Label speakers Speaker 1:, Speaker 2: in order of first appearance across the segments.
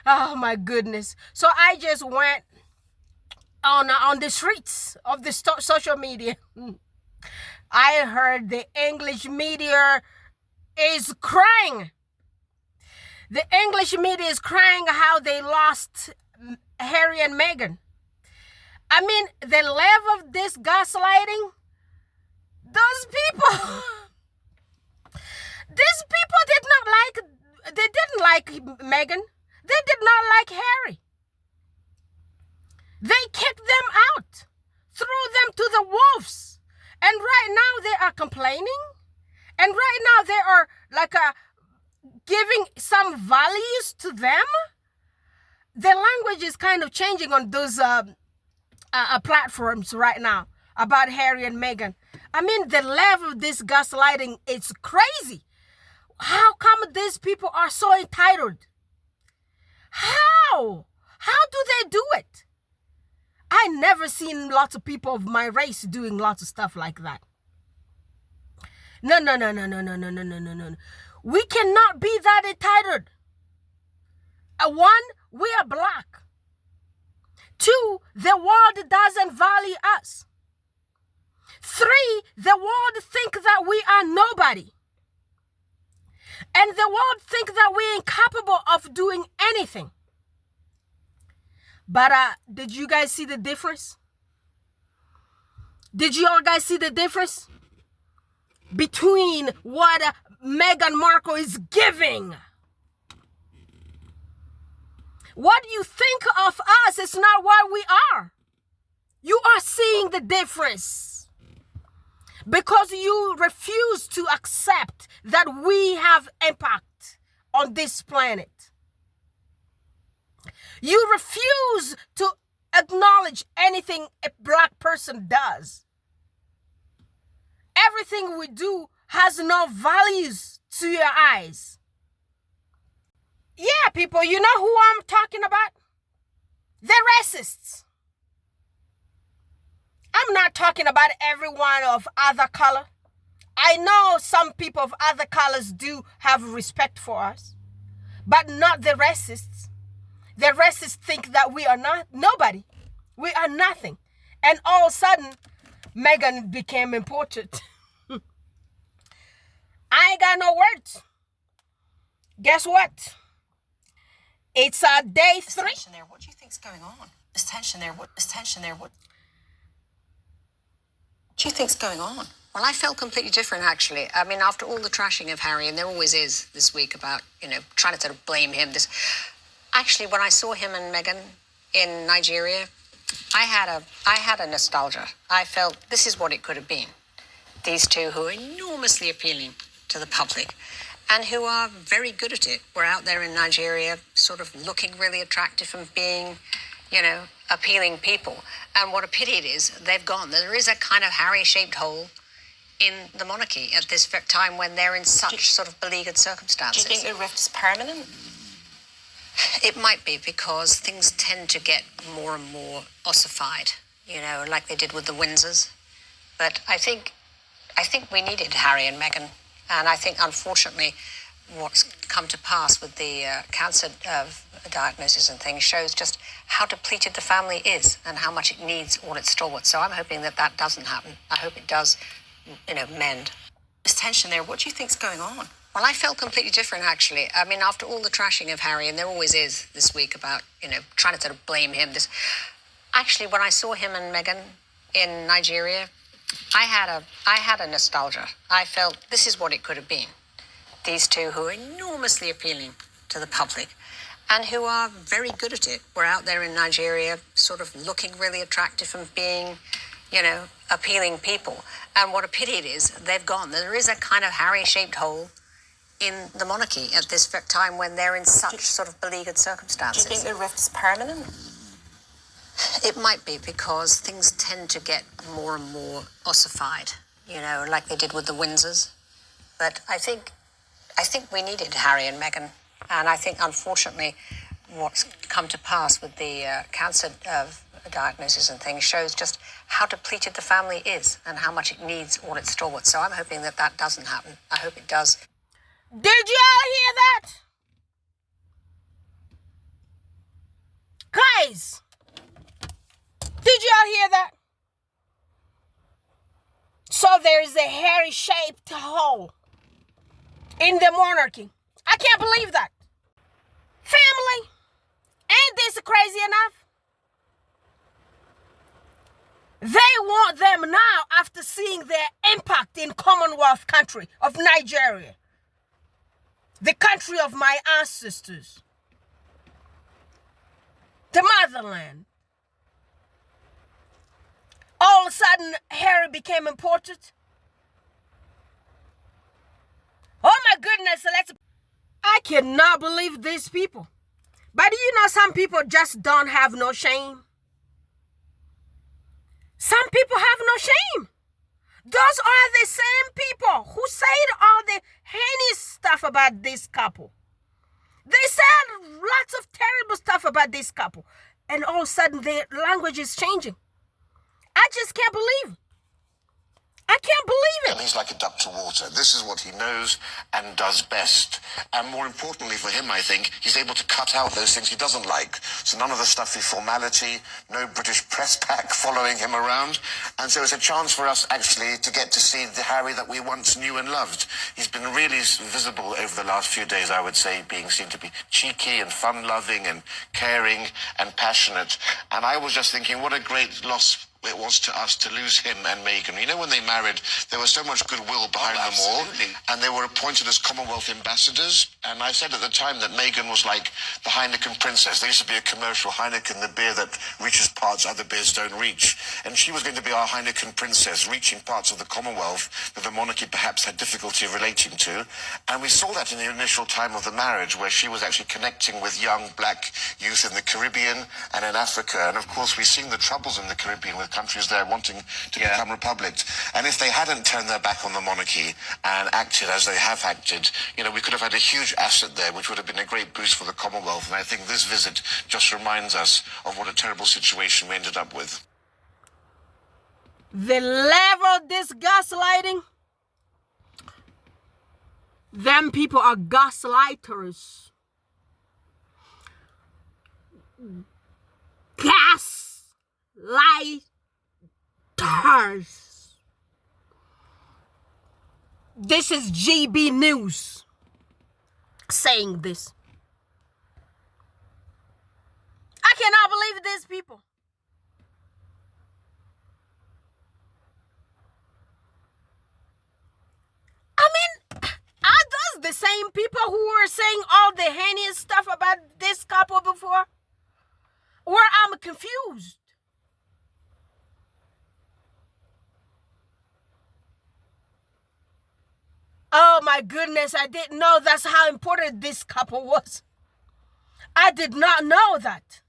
Speaker 1: Oh my goodness. So I just went on the streets of the social media. I heard the English media is crying. The English media is crying how they lost Harry and Meghan. I mean, the level of this gaslighting, those people, these people didn't like Meghan. They did not like Harry. They kicked them out, threw them to the wolves. And right now they are complaining. And right now they are like giving some values to them. The language is kind of changing on those platforms right now about Harry and Meghan. I mean, the level of this gaslighting is crazy. How come these people are so entitled? How? How do they do it? I never seen lots of people of my race doing lots of stuff like that. No. We cannot be that entitled. One, we are black. Two, the world doesn't value us. Three, the world think that we are nobody. And the world think that we're incapable of doing anything. But did you guys see the difference? Did you all guys see the difference between what Meghan Markle is giving? What you think of us is not what we are. You are seeing the difference because you refuse to accept that we have impact on this planet. You refuse to acknowledge anything a black person does. Everything we do has no values to your eyes. Yeah, people, you know who I'm talking about? The racists. I'm not talking about everyone of other color. I know some people of other colors do have respect for us, but not the racists. The racists think that we are not nobody. We are nothing. And all of a sudden, Meghan became important. I ain't got no words. Guess what? It's day 3.
Speaker 2: There's tension there. What do you think's going on? There's tension there. What do you think's going on? Well, I felt completely different, actually. I mean, after all the trashing of Harry, and there always is this week about, trying to sort of blame him. Actually, when I saw him and Meghan in Nigeria, I had a nostalgia. I felt this is what it could have been. These two who are enormously appealing to the public and who are very good at it. We're out there in Nigeria sort of looking really attractive and being, appealing people. And what a pity it is, they've gone. There is a kind of Harry-shaped hole in the monarchy at this time when they're in such sort of beleaguered circumstances.
Speaker 3: Do you think the rift is permanent?
Speaker 2: It might be because things tend to get more and more ossified, like they did with the Windsors. But I think we needed Harry and Meghan. And I think, unfortunately, what's come to pass with the cancer diagnosis and things shows just how depleted the family is and how much it needs all its stalwarts. So I'm hoping that doesn't happen. I hope it does, mend.
Speaker 3: There's tension there. What do you think's going on?
Speaker 2: Well, I felt completely different, actually. I mean, after all the trashing of Harry, and there always is this week about, trying to sort of blame him. Actually, when I saw him and Meghan in Nigeria, I had a nostalgia. I felt this is what it could have been. These two who are enormously appealing to the public and who are very good at it. We're out there in Nigeria sort of looking really attractive and being, appealing people. And what a pity it is, they've gone. There is a kind of Harry-shaped hole in the monarchy at this time when they're in such sort of beleaguered circumstances.
Speaker 3: Do you think the rift is permanent?
Speaker 2: It might be because things tend to get more and more ossified, like they did with the Windsors. But I think we needed Harry and Meghan. And I think, unfortunately, what's come to pass with the cancer diagnosis and things shows just how depleted the family is and how much it needs all its stalwarts. So I'm hoping that doesn't happen. I hope it does.
Speaker 1: Did you all hear that? days. Did y'all hear that? So there's a hairy-shaped hole in the monarchy. I can't believe that. Family, ain't this crazy enough? They want them now after seeing their impact in Commonwealth country of Nigeria, the country of my ancestors, the motherland. All of a sudden, Harry became important. Oh my goodness, I cannot believe these people. But do you know some people just don't have no shame? Some people have no shame. Those are the same people who said all the heinous stuff about this couple. They said lots of terrible stuff about this couple. And all of a sudden, their language is changing. I just can't believe it. I can't believe it.
Speaker 4: He's like a duck to water. This is what he knows and does best. And more importantly for him, I think, he's able to cut out those things he doesn't like. So none of the stuffy formality, no British press pack following him around. And so it's a chance for us actually to get to see the Harry that we once knew and loved. He's been really visible over the last few days, I would say, being seen to be cheeky and fun-loving and caring and passionate. And I was just thinking, what a great loss it was to us to lose him and Meghan. You know, when they married, there was so much goodwill behind them all, and they were appointed as Commonwealth ambassadors. And I said at the time that Meghan was like the Heineken princess. There used to be a commercial, Heineken, the beer that reaches parts other beers don't reach. And she was going to be our Heineken princess, reaching parts of the Commonwealth that the monarchy perhaps had difficulty relating to. And we saw that in the initial time of the marriage, where she was actually connecting with young black youth in the Caribbean and in Africa. And of course, we've seen the troubles in the Caribbean with countries there wanting to become republics. And if they hadn't turned their back on the monarchy and acted as they have acted, you know, we could have had a huge asset there, which would have been a great boost for the Commonwealth. And I think this visit just reminds us of what a terrible situation we ended up with.
Speaker 1: The level of this gaslighting, them people are gaslighters. Gaslight. This is GB News saying this. I cannot believe these people. I mean, are those the same people who were saying all the heinous stuff about this couple before? Or I'm confused. Oh my goodness, I didn't know that's how important this couple was. I did not know that.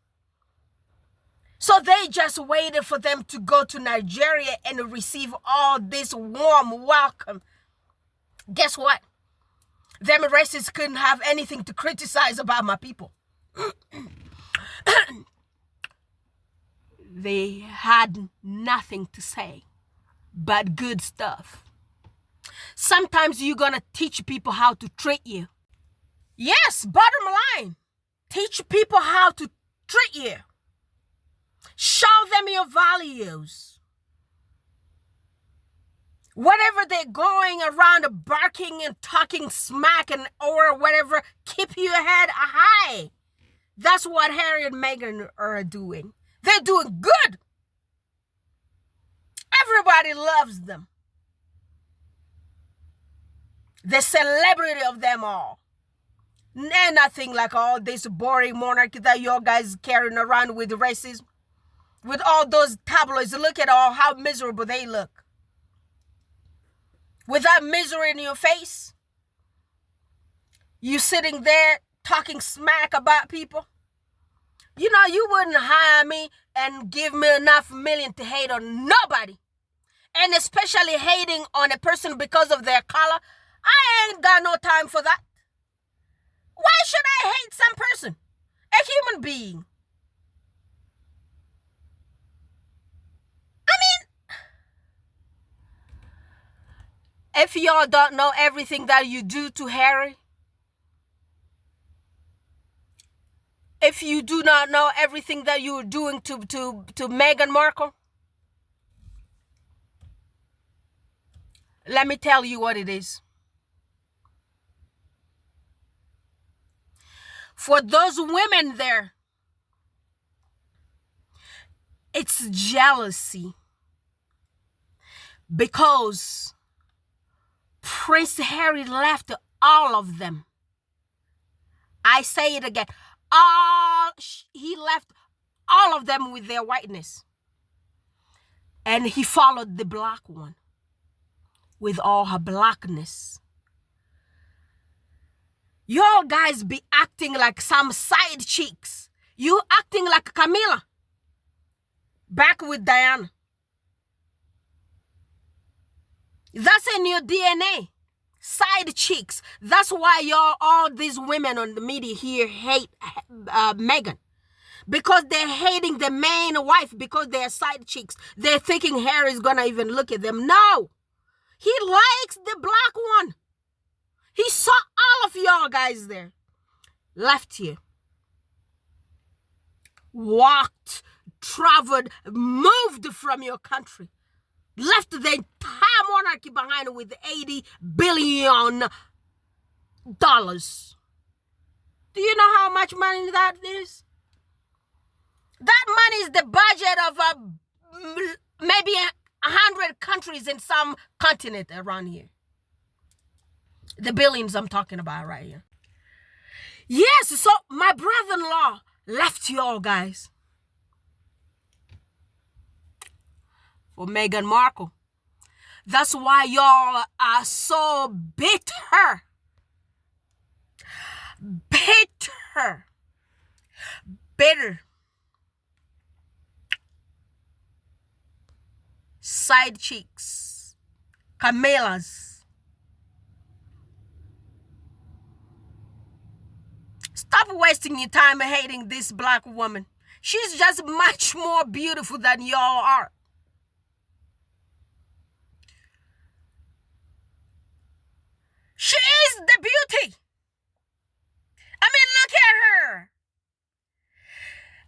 Speaker 1: So they just waited for them to go to Nigeria and receive all this warm welcome. Guess what? Them racists couldn't have anything to criticize about my people. They had nothing to say but good stuff. Sometimes you're going to teach people how to treat you. Yes, bottom line. Teach people how to treat you. Show them your values. Whatever they're going around barking and talking smack and or whatever, keep your head high. That's what Harry and Meghan are doing. They're doing good. Everybody loves them. The celebrity of them all. And nothing like all this boring monarchy that you guys carrying around with racism. With all those tabloids. Look at all how miserable they look. With that misery in your face. You sitting there talking smack about people. You know, you wouldn't hire me and give me enough million to hate on nobody. And especially hating on a person because of their color. I ain't got no time for that. Why should I hate some person? A human being. I mean, if y'all don't know everything that you do to Harry, if you do not know everything that you're doing to Meghan Markle, let me tell you what it is. For those women there, it's jealousy. Because Prince Harry left all of them. I say it again. He left all of them with their whiteness. And he followed the black one with all her blackness. Y'all guys be acting like some side chicks. You acting like Camilla. Back with Diana. That's in your DNA. Side chicks. That's why y'all, all these women on the media here hate Meghan. Because they're hating the main wife because they're side chicks. They're thinking Harry's gonna even look at them. No. He likes the black one. He saw all of y'all guys there. Left here. Walked, traveled, moved from your country. Left the entire monarchy behind with $80 billion. Do you know how much money that is? That money is the budget of maybe 100 countries in some continent around here. The billions I'm talking about right here. Yes, so my brother-in-law left y'all guys for Meghan Markle. That's why y'all are so bitter. Bitter. Bitter. Side cheeks. Camillas. Stop wasting your time hating this black woman. She's just much more beautiful than y'all are. She is the beauty. I mean, look at her.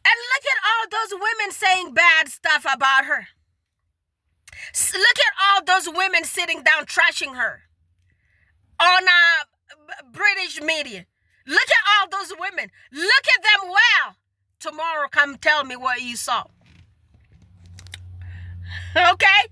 Speaker 1: And look at all those women saying bad stuff about her. Look at all those women sitting down trashing her on British media. Look at all those women. Look at them well. Tomorrow, come tell me what you saw. Okay?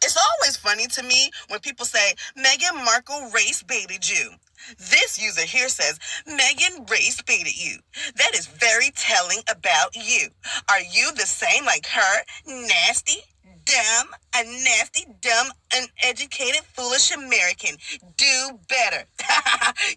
Speaker 5: It's always funny to me when people say, Meghan Markle race baited you. This user here says, Meghan race baited you. That is very telling about you. Are you the same like her? Nasty, dumb, a nasty, dumb, uneducated, foolish American. Do better.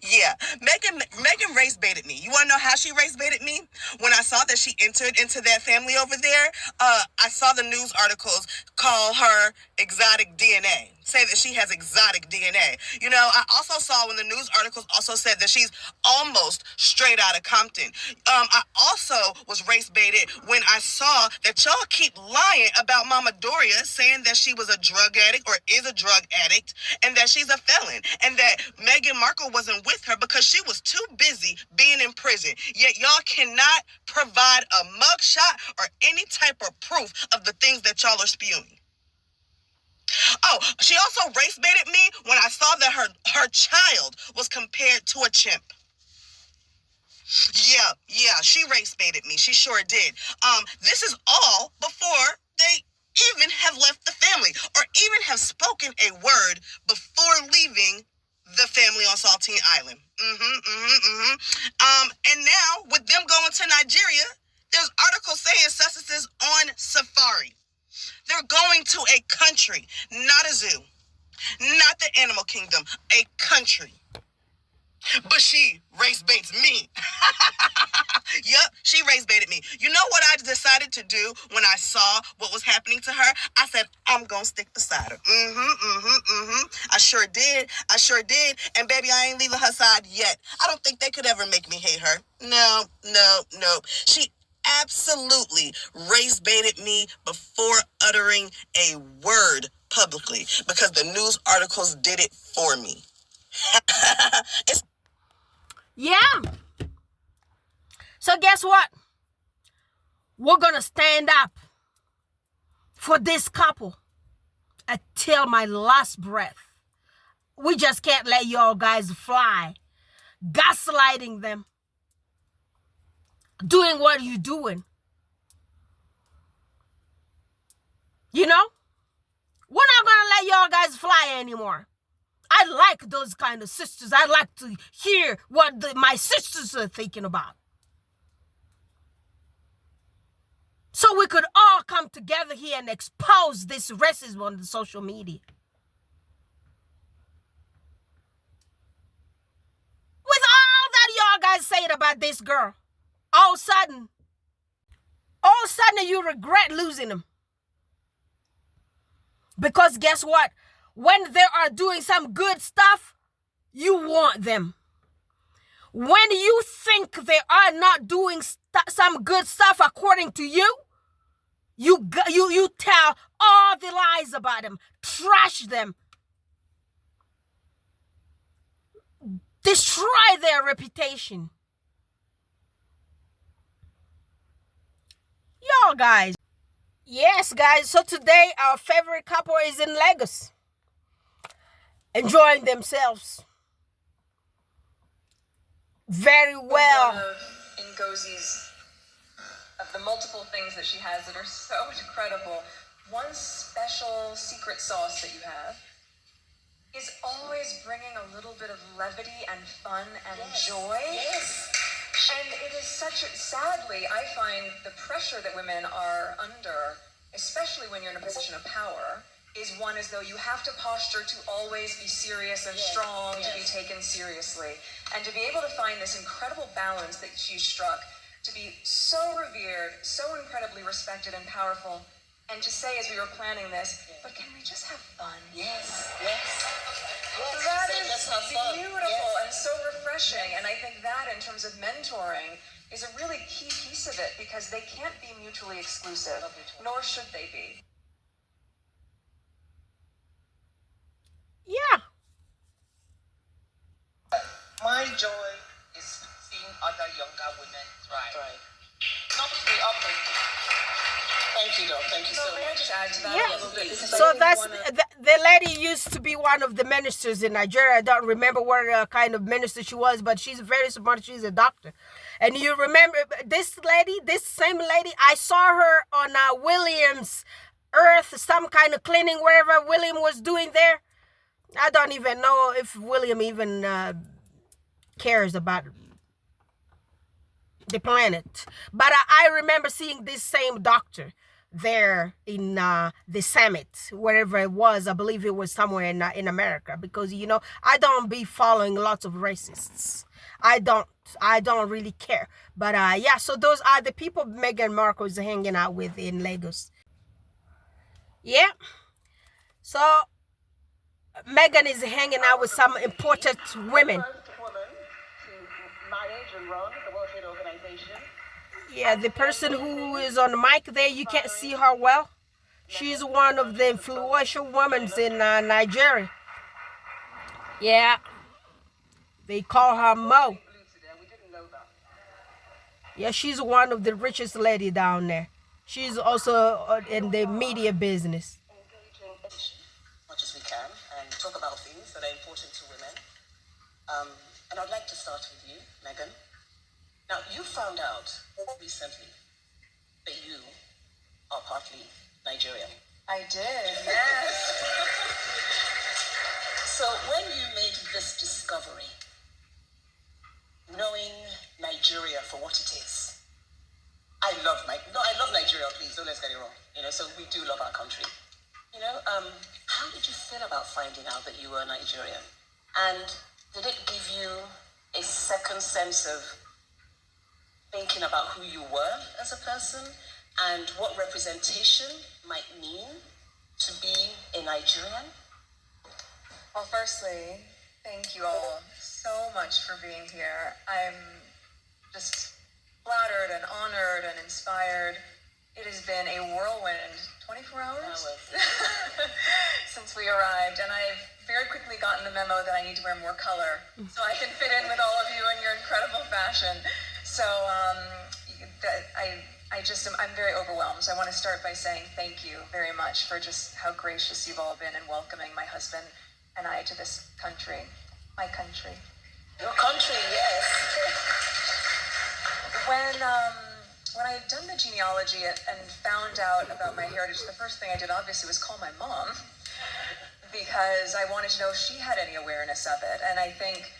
Speaker 5: Yeah, Meghan race baited me. You want to know how she race baited me? When I saw that she entered into that family over there, I saw the news articles call her exotic DNA. Say that she has exotic DNA. You know, I also saw when the news articles also said that she's almost straight out of Compton. I also was race baited when I saw that y'all keep lying about Mama Doria, saying that she was a drug addict or is a drug addict and that she's a felon and that Meghan Markle wasn't with her because she was too busy being in prison. Yet y'all cannot provide a mugshot or any type of proof of the things that y'all are spewing. Oh, she also race baited me when I saw that her child was compared to a chimp. Yeah, she race baited me. She sure did. This is all before they even have left the family or even have spoken a word before leaving the family on Saltine Island. And now with them going to Nigeria, there's articles saying Sussex is on safari. They're going to a country, not a zoo, not the animal kingdom, a country. But she race baits me. Yup, she race baited me. You know what I decided to do when I saw what was happening to her? I said, I'm going to stick beside her. I sure did. And baby, I ain't leaving her side yet. I don't think they could ever make me hate her. No. She absolutely race baited me before uttering a word publicly because the news articles did it for me.
Speaker 1: Yeah. So guess what? We're going to stand up for this couple until my last breath. We just can't let y'all guys fly, gaslighting them, doing what you're doing. You know? We're not going to let y'all guys fly anymore. I like those kind of sisters. I like to hear what my sisters are thinking about. So we could all come together here and expose this racism on the social media. With all that y'all guys said about this girl, all of a sudden you regret losing them. Because guess what? When they are doing some good stuff, you want them. When you think they are not doing some good stuff according to you, you tell all the lies about them, trash them, destroy their reputation. Y'all guys. Yes, guys. So today our favorite couple is in Lagos, enjoying themselves very well.
Speaker 6: One of Ngozie's, of the multiple things that she has that are so incredible, one special secret sauce that you have is always bringing a little bit of levity and fun and joy. Yes. And it is sadly, I find the pressure that women are under, especially when you're in a position of power, is one as though you have to posture to always be serious and strong, to be taken seriously. And to be able to find this incredible balance that she struck, to be so revered, so incredibly respected and powerful, and to say as we were planning this, but can we just have fun?
Speaker 5: Yes.
Speaker 6: That is beautiful and so refreshing. And I think that in terms of mentoring is a really key piece of it, because they can't be mutually exclusive, nor should they be.
Speaker 1: Yeah.
Speaker 7: My joy is seeing other younger women thrive. Not to be up with. Thank you, though. Thank you so
Speaker 6: May I
Speaker 7: much.
Speaker 6: just add to that
Speaker 1: Yeah.
Speaker 6: a little bit? Because
Speaker 1: So
Speaker 6: I think
Speaker 1: that's
Speaker 6: one of-
Speaker 1: the lady used to be one of the ministers in Nigeria. I don't remember what kind of minister she was, but she's very smart. She's a doctor. And you remember this lady, this same lady, I saw her on William's Earth, some kind of cleaning, wherever William was doing there. I don't even know if William even cares about the planet. But I remember seeing this same doctor there in the summit, wherever it was. I believe it was somewhere in America, because you know I don't be following lots of racists. I don't really care. But yeah, so those are the people Meghan Markle is hanging out with in Lagos. Yeah. So Meghan is hanging out with some important women.
Speaker 7: First woman to manage and run the World Trade Organization.
Speaker 1: Yeah, the person who is on the mic there, you can't see her well. She's one of the influential women in Nigeria. Yeah. They call her Mo.
Speaker 7: We didn't know that.
Speaker 1: Yeah, she's one of the richest lady down there. She's also in the media business.
Speaker 7: Engaging as much as we can and talk about things that are important to women. And I'd like to start with you, Meghan. Now, you found out recently that you are partly Nigerian.
Speaker 6: I did, yes.
Speaker 7: So when you made this discovery, knowing Nigeria for what it is, I love Nigeria, please, don't let's get it wrong. You know, so we do love our country. You know, how did you feel about finding out that you were Nigerian? And did it give you a second sense of thinking about who you were as a person and what representation might mean to be a Nigerian?
Speaker 6: Well, firstly, thank you all so much for being here. I'm just flattered and honored and inspired. It has been a whirlwind 24 hours since we arrived, and I've very quickly gotten the memo that I need to wear more color so I can fit in with all of you and your incredible incredible fashion. So I'm very overwhelmed. So I want to start by saying thank you very much for just how gracious you've all been in welcoming my husband and I to this country, my country.
Speaker 7: Your country, yes.
Speaker 6: When I had done the genealogy and found out about my heritage, the first thing I did obviously was call my mom because I wanted to know if she had any awareness of it. And I think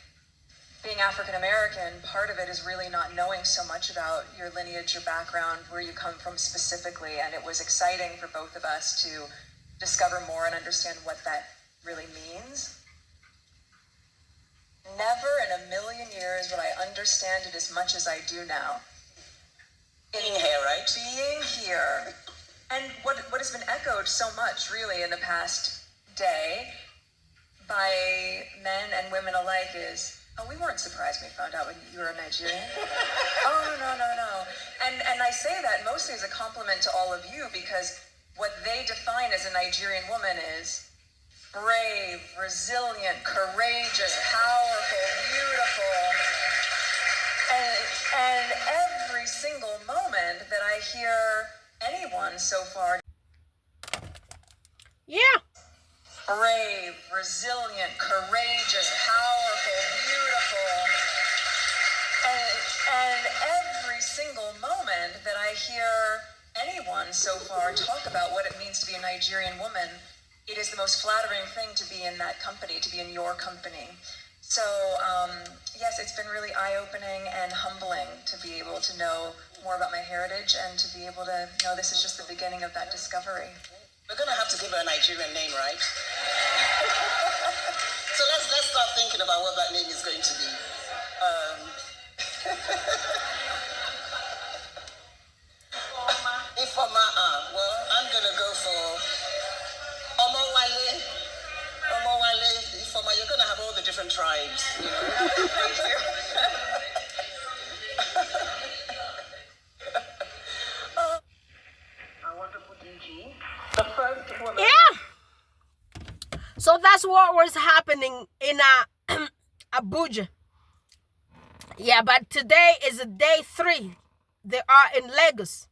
Speaker 6: being African American, part of it is really not knowing so much about your lineage, your background, where you come from specifically. And it was exciting for both of us to discover more and understand what that really means. Never in a million years would I understand it as much as I do now.
Speaker 7: Being here, right?
Speaker 6: Being here. And what has been echoed so much, really, in the past day by men and women alike is, oh, we weren't surprised when we found out when you were a Nigerian. Oh, no. And I say that mostly as a compliment to all of you because what they define as a Nigerian woman is brave, resilient, courageous, powerful, beautiful. And every single moment that I hear anyone so far,
Speaker 1: Yeah.
Speaker 6: brave, resilient, courageous, powerful, beautiful. And every single moment that I hear anyone so far talk about what it means to be a Nigerian woman, it is the most flattering thing to be in that company, to be in your company. So, yes, it's been really eye-opening and humbling to be able to know more about my heritage and to be able to know this is just the beginning of that discovery.
Speaker 7: We're going to have to give her a Nigerian name, right? So let's start thinking about what that name is going to be. Ifoma, well, I'm going to go for Omowale. Ifoma, you're going to have all the different tribes, you know.
Speaker 6: Thank you.
Speaker 7: I want to put in G. The first woman.
Speaker 1: Yeah. So that's what was happening in Abuja. Yeah, but today is day 3. They are in Lagos.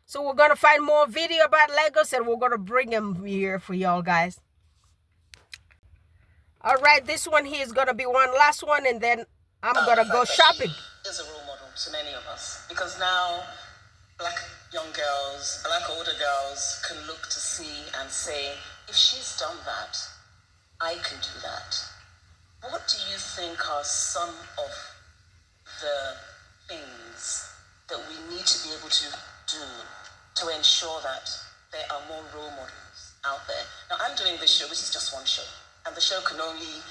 Speaker 1: So we're going to find more video about Lagos and we're going to bring them here for y'all guys. All right, this one here is going to be one last one and then I'm going to go shopping.
Speaker 7: She is a role model to many of us because now black young girls, black older girls can look to see and say, if she's done that, I can do that. What do you think are some of the things that we need to be able to do to ensure that there are more role models out there? Now, I'm doing this show, which is just one show, and the show can only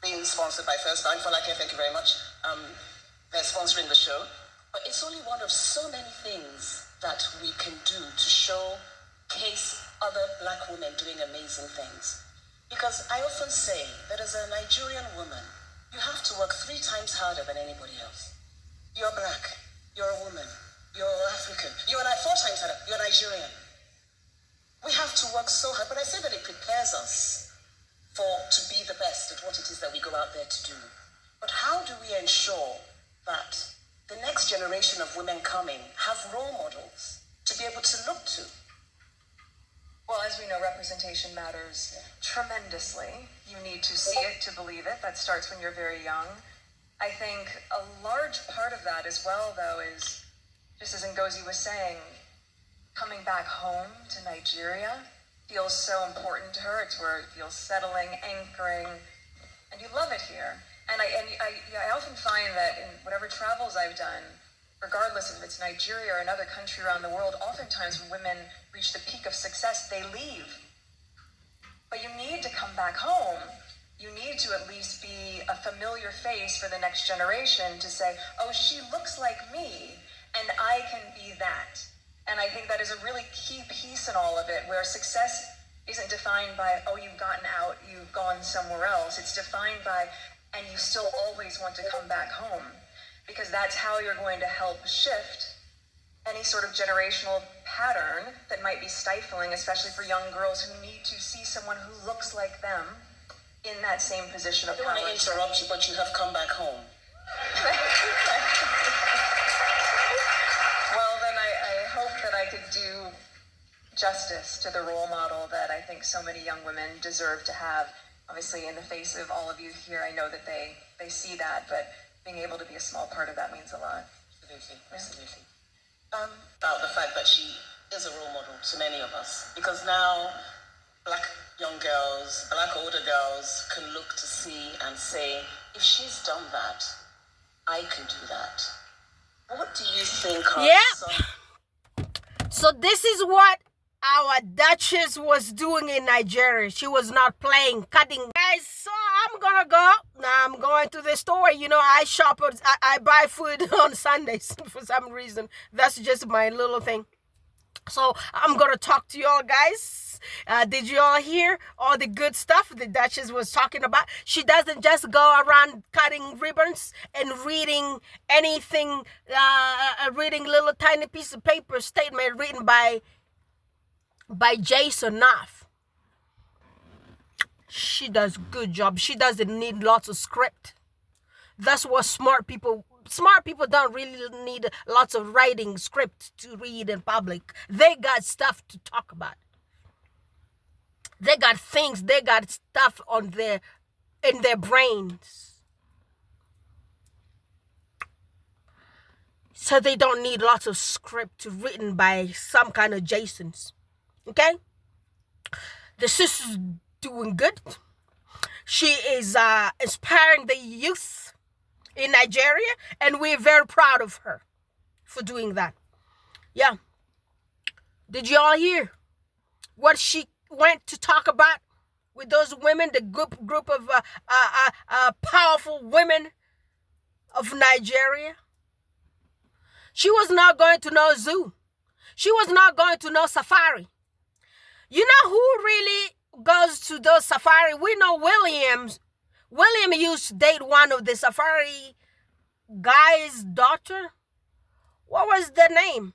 Speaker 7: be sponsored by First Time for Like, thank you very much. They're sponsoring the show, but it's only one of so many things that we can do to showcase other black women doing amazing things. Because I often say that as a Nigerian woman, you have to work 3 times harder than anybody else. You're black, you're a woman, you're African, you're 4 times harder, you're Nigerian. We have to work so hard, but I say that it prepares us to be the best at what it is that we go out there to do. But how do we ensure that the next generation of women coming have role models to be able to look to?
Speaker 6: Well, as we know, representation matters tremendously. You need to see it to believe it. That starts when you're very young. I think a large part of that as well, though, is, just as Ngozi was saying, coming back home to Nigeria feels so important to her. It's where it feels settling, anchoring, and you love it here. And I often find that in whatever travels I've done, regardless if it's Nigeria or another country around the world, oftentimes when women reach the peak of success, they leave. But you need to come back home. You need to at least be a familiar face for the next generation to say, oh, she looks like me, and I can be that. And I think that is a really key piece in all of it, where success isn't defined by, oh, you've gotten out, you've gone somewhere else. It's defined by, and you still always want to come back home. Because that's how you're going to help shift any sort of generational pattern that might be stifling, especially for young girls who need to see someone who looks like them in that same position of
Speaker 7: I don't
Speaker 6: power.
Speaker 7: want to interrupt you, but you have come back home.
Speaker 6: Well, then I hope that I could do justice to the role model that I think so many young women deserve to have. Obviously, in the face of all of you here, I know that they see that, but being able to be a small part of that means a lot.
Speaker 7: Absolutely, absolutely. About the fact that she is a role model to many of us, because now black young girls, black older girls can look to see and say, if she's done that, I can do that. What do you think of
Speaker 1: So this is what our Duchess was doing in Nigeria. She was not playing, cutting. Guys, so I'm gonna go. Now I'm going to the store. You know, I shop, I buy food on Sundays for some reason. That's just my little thing. So I'm gonna talk to y'all guys. Did you all hear all the good stuff the Duchess was talking about? She doesn't just go around cutting ribbons and reading anything, reading little tiny piece of paper statement written by Jason Knopf. She does a good job. She doesn't need lots of script. That's what smart people don't really need lots of writing script to read in public. They got stuff to talk about. They got things, they got stuff in their brains. So they don't need lots of script written by some kind of Jasons. Okay? The sister's doing good. She is inspiring the youth in Nigeria, and we're very proud of her for doing that. Yeah. Did you all hear what she went to talk about with those women, the group of powerful women of Nigeria? She was not going to no zoo. She was not going to no safari. You know who really goes to those safari? We know William used to date one of the safari guy's daughter. What was the name?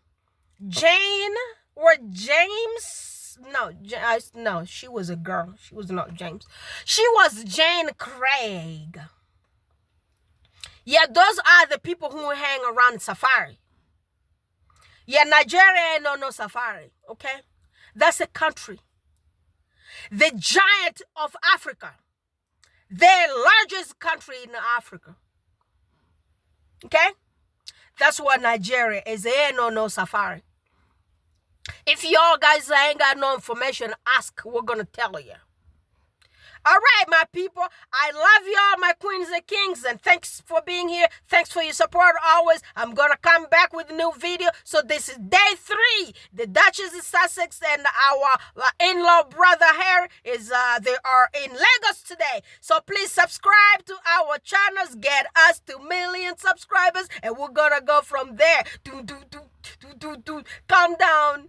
Speaker 1: Jane or James? No, she was a girl. She was not James. She was Jane Craig. Yeah, those are the people who hang around safari. Yeah, Nigeria ain't no safari, okay? That's a country. The giant of Africa. The largest country in Africa. Okay? That's what Nigeria is. There ain't no safari. If y'all guys ain't got no information, ask. We're going to tell you. All right, my people. I love y'all, my queens and kings, and thanks for being here. Thanks for your support always. I'm going to come back with a new video. So this is day 3. The Duchess of Sussex and our in-law brother Harry they are in Lagos today. So please subscribe to our channels. Get us to 1 million subscribers, and we're going to go from there. Calm down.